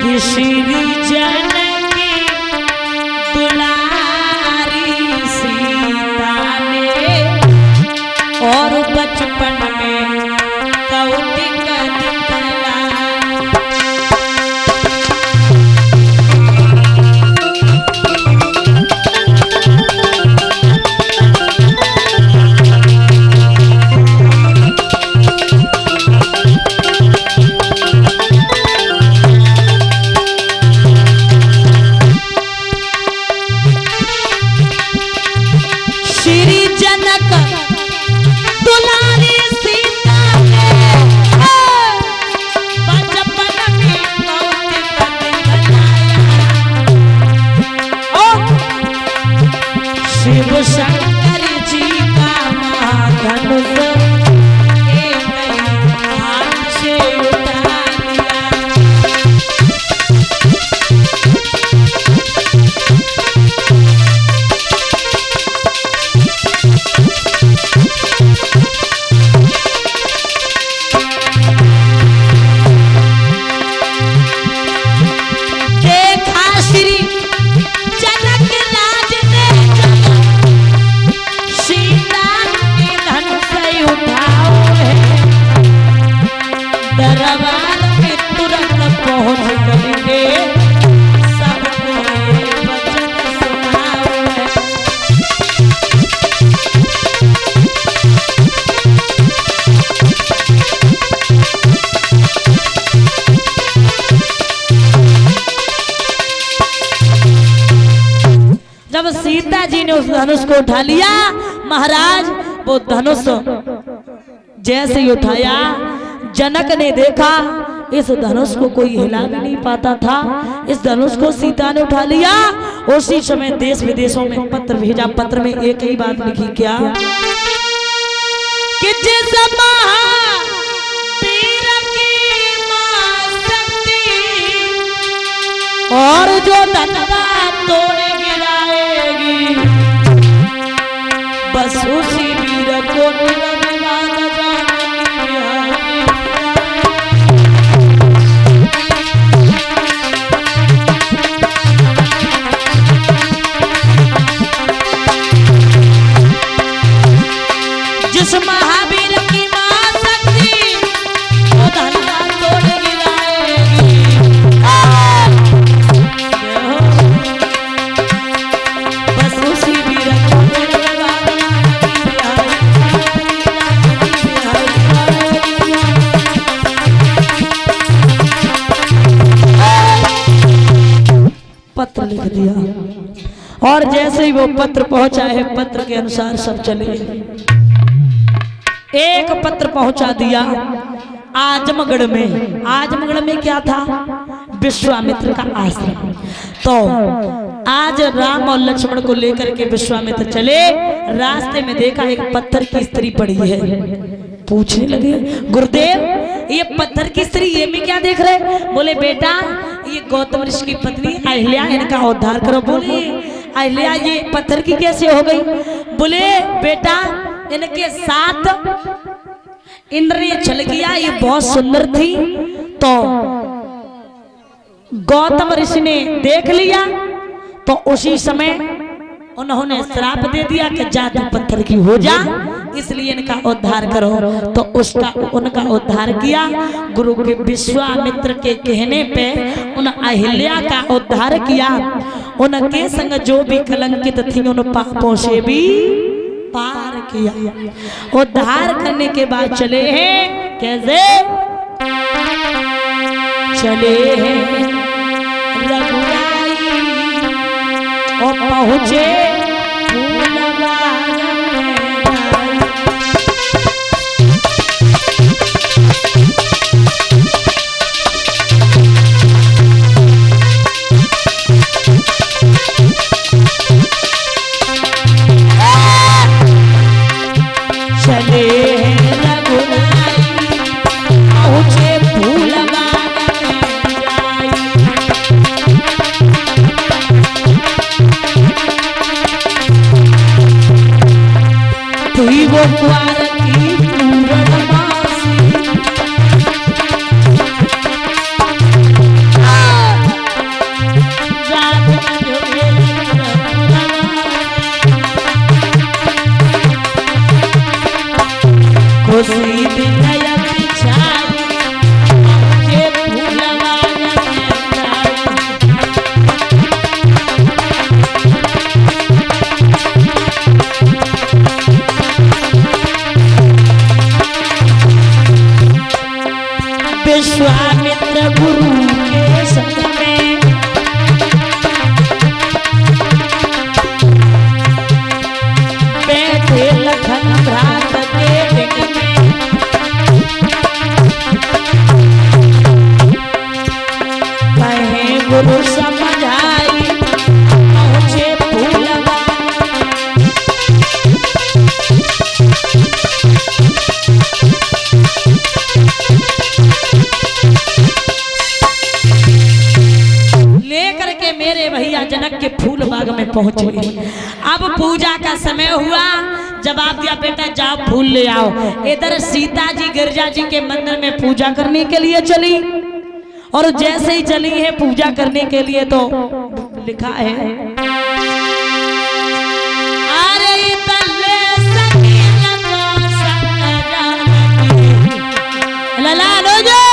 कि श्री जानकी दुलारी सीता ने और बचपन में कौतिक दिखला। शिव शंकर जी का महाधनुष एक हाथ से उठा लिया। देखा श्री जनक राज ने सीता के धन से उठाओ है, दरबार में तुरंत पहुंच करके सबको वचन सुनाओ है। जब सीता जी ने उस धनुष को उठा लिया, महाराज वो धनुष जैसे ही उठाया, जनक ने देखा इस धनुष को कोई हिला भी नहीं पाता था। इस धनुष को सीता ने उठा लिया। उसी समय देश विदेशों में पत्र भेजा। पत्र में एक ही बात लिखी, क्या कि जिस महावीर की मां शक्ति और जो धनवा तोड़े गिराएगी, बस उसी वीर को निरभिमान जानकी जिस महावीर की मां शक्ति वो धनवा तोड़ गिराएगी, बस उसी वीर को पत्र लिख दिया। और जैसे ही वो पत्र पहुंचा है, पत्र के अनुसार सब चले। एक पत्र पहुंचा दिया आजमगढ़ में। आजमगढ़ में क्या था? विश्वामित्र का आश्रम। तो आज राम और लक्ष्मण को लेकर के विश्वामित्र चले। रास्ते में देखा एक पत्थर की स्त्री पड़ी है। पूछने लगे, गुरुदेव ये पत्थर की स्त्री ये में क्या देख रहे? बोले बेटा ये गौतम ऋषि की पत्नी अहिल्या, इनका उद्धार करो। बोले अहिल्या ये पत्थर की कैसे हो गई? बोले बेटा इनके साथ इंद्र ने चल गया, ये बहुत सुंदर थी, तो गौतम ऋषि ने देख लिया, तो उसी समय उन्होंने श्राप दे दिया कि जा तू पत्थर की हो जा, इसलिए इनका उद्धार करो। तो उनका उद्धार किया। गुरु के विश्वामित्र के कहने पे उन अहिल्या का उद्धार किया। उनके संग जो भी कलंकित थी उन पापों से भी पार किया। उद्धार करने के बाद चले हैं, कैसे चले हैं रघुराई और पहुंचे गुरु समझाई पहुँचे फूलवा। लेकर के मेरे भैया जनक के फूल बाग में पहुंचे। अब पूजा का समय हुआ, जवाब दिया बेटा जाओ फूल ले आओ। इधर सीता जी गिरजा जी के मंदिर में पूजा करने के लिए चली, और जैसे ही चली है पूजा करने के लिए तो लिखा है अरे तल्ले लला लो जो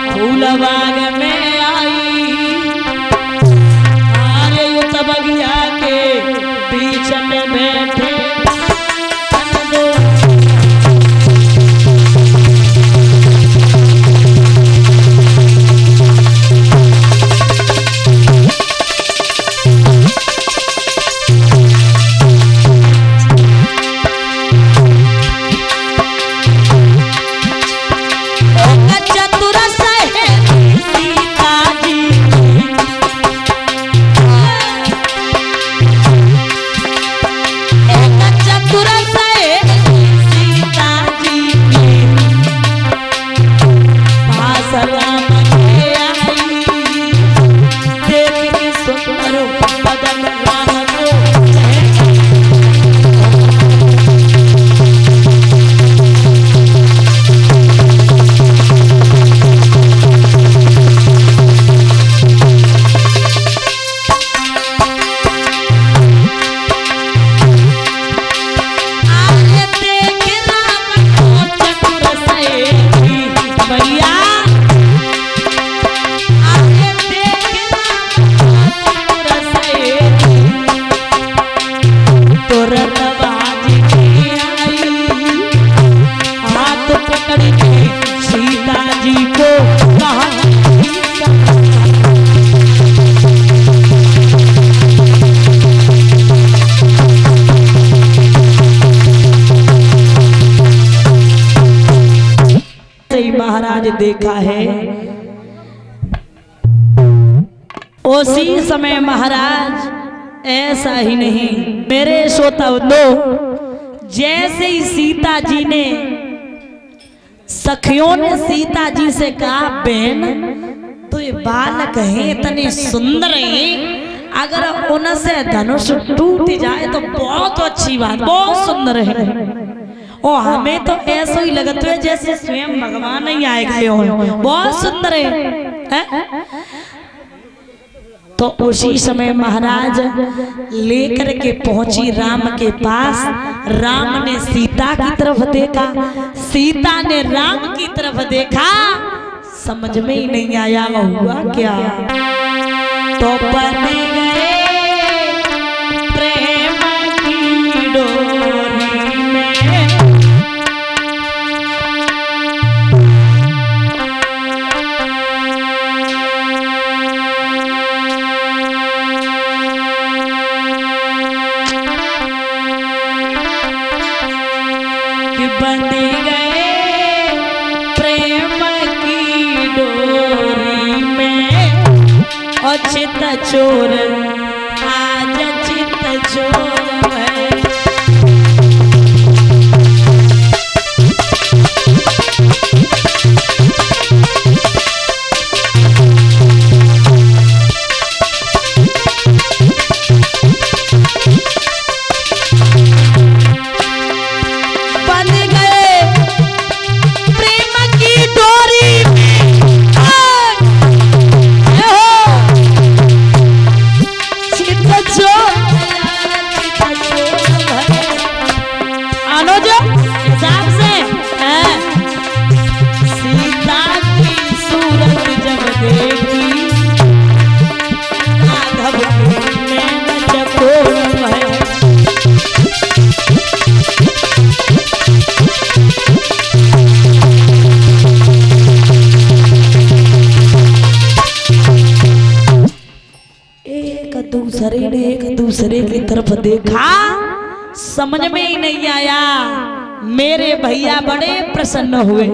फूल बाग में आई। अरे ये बगिया के बीच में बैठे महाराज देखा है। उसी समय महाराज ऐसा ही नहीं मेरे श्रोता बंधु, जैसे ही सीता जी ने सखियों ने सीता जी से कहा बहन तो ये बालक है इतने सुंदर है, अगर उनसे धनुष टूट जाए तो बहुत अच्छी बात, बहुत सुंदर है। और हमें तो ऐसा ही लगता है जैसे स्वयं भगवान ही आए गए हो, बहुत सुंदर है? तो उसी समय महाराज लेकर के पहुंची राम के पास। राम ने सीता की तरफ देखा, सीता ने राम की तरफ देखा, समझ में ही नहीं आया हुआ क्या। तो बन गए प्रेम की डोरी में, बंध गए प्रेम की डोरी में, और चित चोर आज चित चोर है। एक दूसरे की तरफ देखा, समझ में ही नहीं आया। मेरे भैया बड़े प्रसन्न हुए।